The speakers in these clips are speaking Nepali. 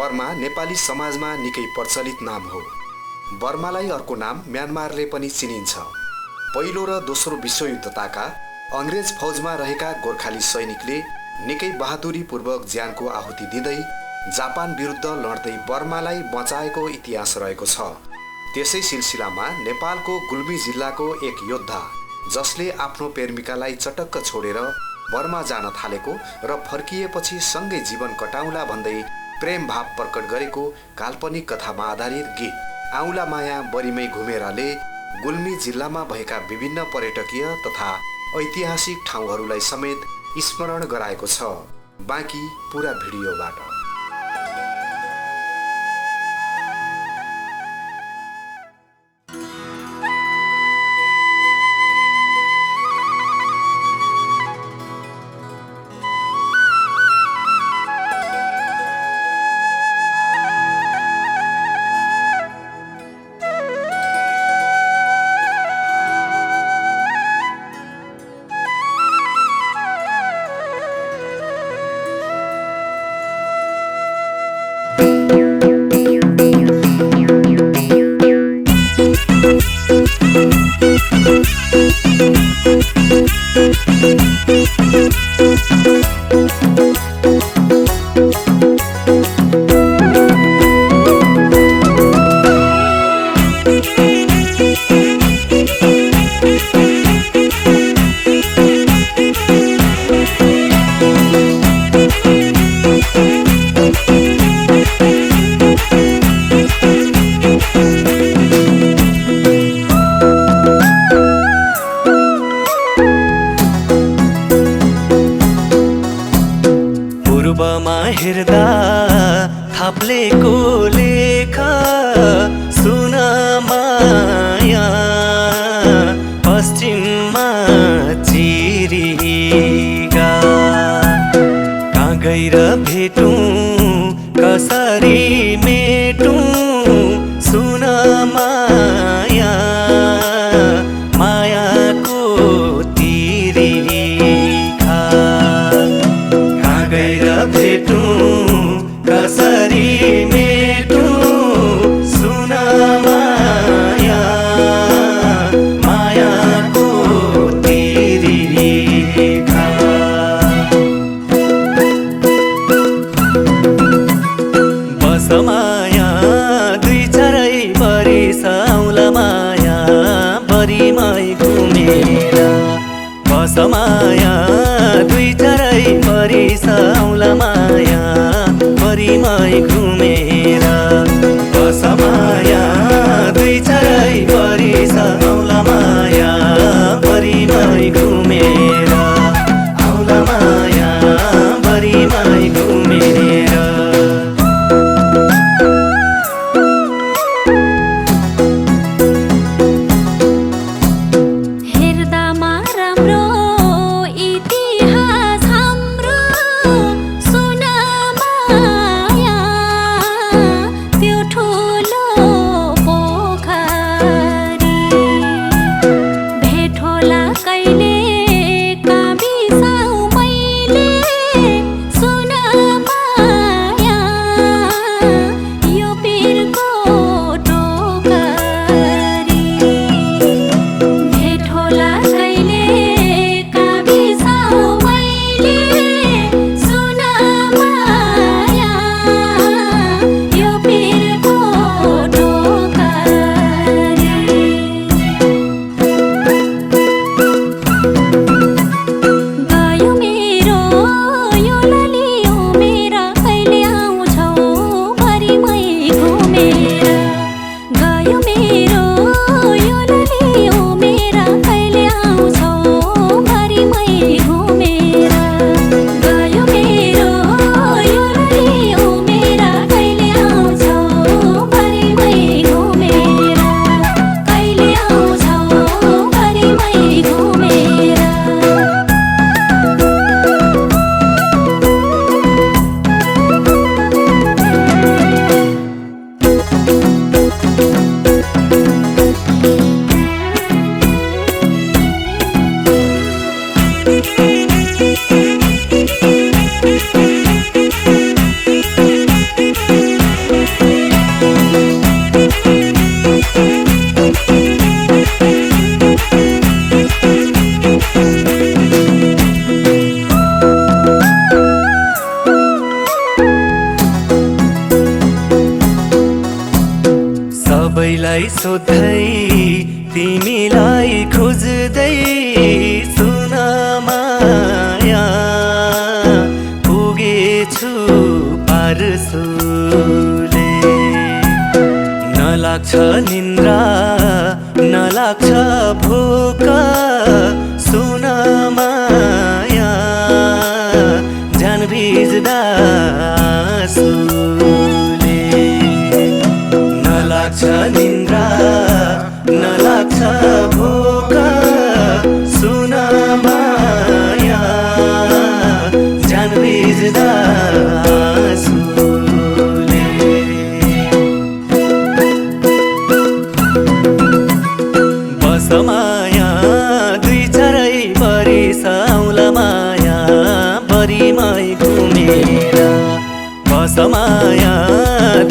बर्मा नेपाली समाजमा निकै प्रचलित नाम हो। बर्मालाई अर्को नाम म्यानमारले पनि चिनिन्छ। पहिलो र दोस्रो विश्वयुद्धताका अंग्रेज फौजमा रहेका गोर्खाली सैनिकले निकै बहादुरीपूर्वक ज्यानको आहुति दिँदै जापान विरुद्ध लड्दै बर्मालाई बचाएको इतिहास रहेको छ। त्यसै सिलसिलामा नेपालको गुल्मी जिल्लाको एक योद्धा जसले आफ्नो प्रेमिकालाई चटक्क छोडेर बर्मा जान थालेको र फर्किएपछि सँगै जीवन कटाउला भन्दै प्रेम भाव प्रकट गरेको काल्पनिक कथामा आधारित गीत आउला माया बरीमै घुमेराले गुल्मी जिल्लामा भएका विभिन्न पर्यटकीय तथा ऐतिहासिक ठाउँहरूलाई समेत स्मरण गराएको छ। बाँकी पूरा भिडियोबाट। हेर्दा थाप्लेको लेख सुन माया पश्चिममा चिरिगा कहाँ गएर भेटौँ कसरी मेटौँ सुन माया मायाको तिरिखा कहाँ गएर भेटौँ कसरी मेटौँ सुन माया मायाको तिरिखा बस माया दुई चारै बरिस आउला माया बरीमै घुमेर बस माया दुई चारै बरिस आउला माया बरीमै घुमेर बस माया दुई चारै बरिस आउला माया बरीमै घुमेर आउला माया बरीमै घुमेर त्यो ठुलो पोखरी लाग्छ निन्द्रा नलाग्छ भोक सुन माया ज्यान भिज्दा आँसुले नलाग्छ निन्द्रा नलाग्छ भोक सुन माया ज्यान भिज्दा आँसुले बस माया दुई चारै बरिस आउला माया बरीमै घुमेर बस माया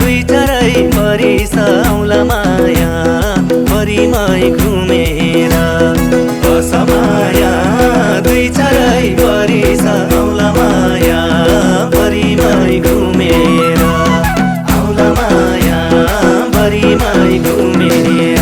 दुई चारै बरिस आउला माया बरीमै घुमेर बस माया दुई चारै बरिस आउला माया बरीमै घुमेर आउला माया बरीमै घुमेर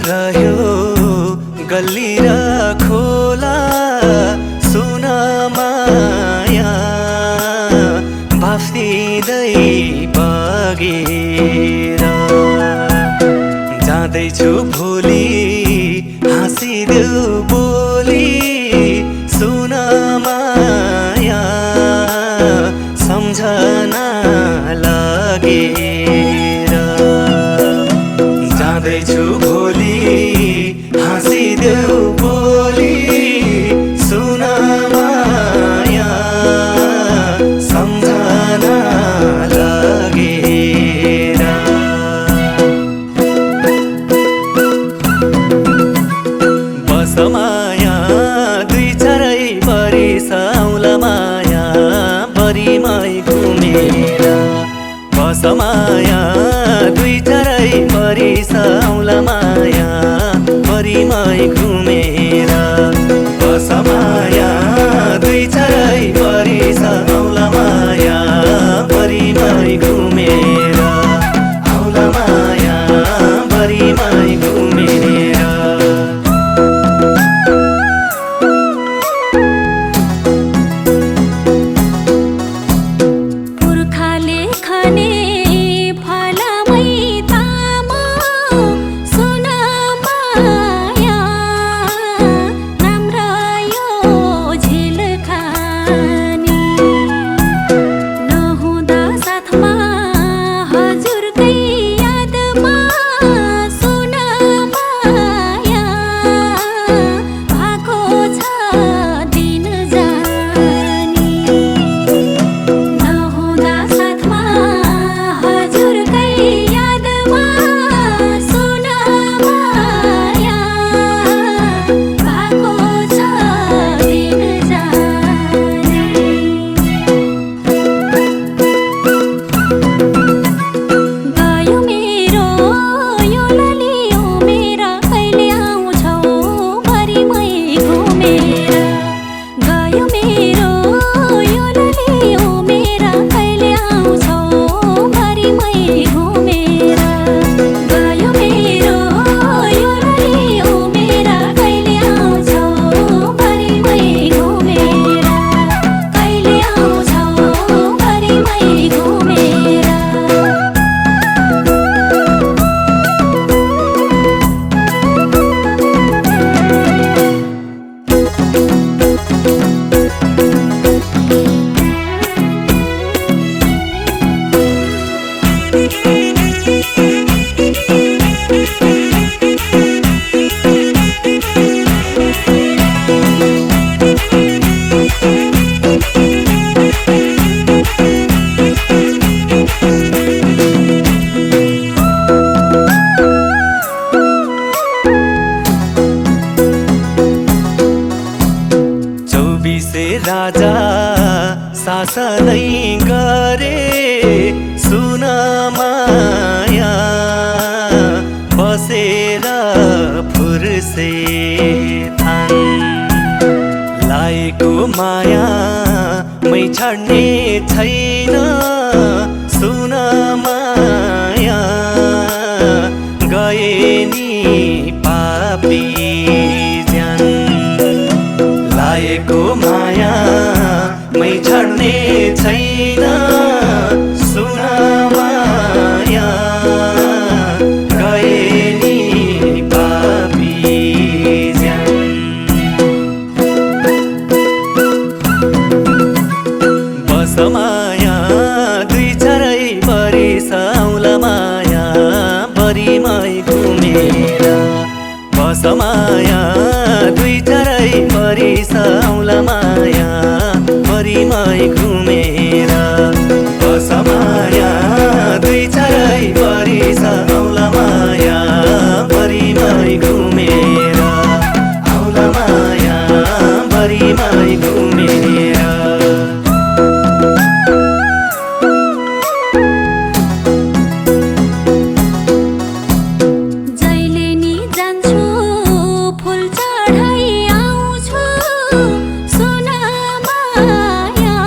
रह्यो गल्ली र खोला सुन माया भाफ्दिँदै बगेर जाँदैछु भोलि हाँसिदेऊ बोली सुन माया सम्झना लगेर जाँदैछु भोलि हाँसिदेऊ बोली सुन माया सम्झना लगेर बस माया दुई चारै बरिस आउला माया बरीमै घुमेर बस माया दुई चारै बरिस आउला माया बरीमै घुमेर बस माया दुई चारै बरिस आउला माया बरीमै घुमेर आउला माया बरीमै घुमेर पुर्खाले खाने फलमै तामा सुन माया राजा शासनै गरे सुन माया बसेर फुर्से थान लाएको माया मै छाड्ने छैन सुन माया गए नि पापी ज्यान लाएको माया मै छाड्ने छैन सुन माया गए नि पापी ज्यान बस माया दुई चारै बरिस आउला माया बरीमै घुमेर बस माया दुई चारै बरिस आउला माया बरीमै घुमेर बस माया दुई चारै बरिस आउला माया बरीमै घुमेर आउला माया बरीमै घुमेर जहिले नि जान्छु फुल चढाइ आउँछु सुन माया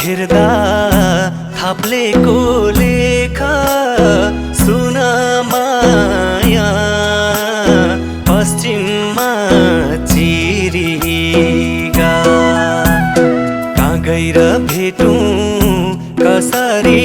हेर्दा थाप्लेको लेख सुन माया पश्चिममा चिरिगा कहाँ गएर भेटौँ कसरी